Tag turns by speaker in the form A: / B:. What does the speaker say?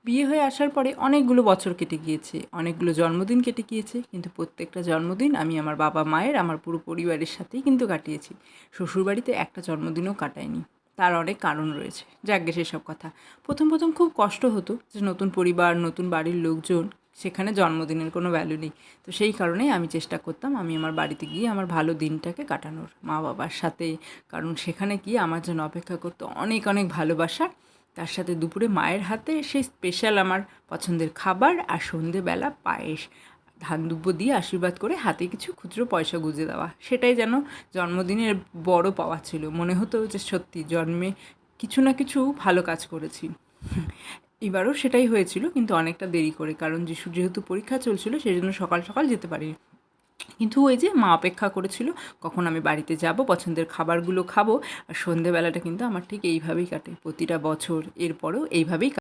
A: বিয়ে হয়ে আসার পরে অনেকগুলো বছর কেটে গিয়েছে, অনেকগুলো জন্মদিন কেটে গিয়েছে, কিন্তু প্রত্যেকটা জন্মদিন আমি আমার বাবা মায়ের, আমার পুরো পরিবারের সাথেই কিন্তু কাটিয়েছি। শ্বশুরবাড়িতে একটা জন্মদিনও কাটাইনি। তার অনেক কারণ রয়েছে, যাকগে সেসব কথা। প্রথম প্রথম খুব কষ্ট হতো যে নতুন পরিবার, নতুন বাড়ির লোকজন, সেখানে জন্মদিনের কোনো ভ্যালু নেই। তো সেই কারণেই আমি চেষ্টা করতাম আমি আমার বাড়িতে গিয়ে আমার ভালো দিনটাকে কাটানোর মা বাবার সাথে। কারণ সেখানে গিয়ে আমার জন্য অপেক্ষা করতো অনেক অনেক ভালোবাসা, তার সাথে দুপুরে মায়ের হাতে সেই স্পেশাল আমার পছন্দের খাবার, আর সন্ধেবেলা পায়েস, ধান দুব্বো দিয়ে আশীর্বাদ করে হাতে কিছু খুচরো পয়সা গুঁজে দেওয়া। সেটাই যেন জন্মদিনের বড় পাওয়া ছিল। মনে হতো যে সত্যি জন্মে কিছু না কিছু ভালো কাজ করেছি। এবারও সেটাই হয়েছিল, কিন্তু অনেকটা দেরি করে, কারণ যিশুর যেহেতু পরীক্ষা চলছিল সেজন্য সকাল সকাল যেতে পারিনি। কিন্তু ওই যে মা অপেক্ষা করেছিল কখন আমি বাড়িতে যাব, পছন্দের খাবারগুলো খাবো। আর সন্ধেবেলাটা কিন্তু আমার ঠিক এইভাবেই কাটে প্রতিটা বছর, এরপরেও এইভাবেই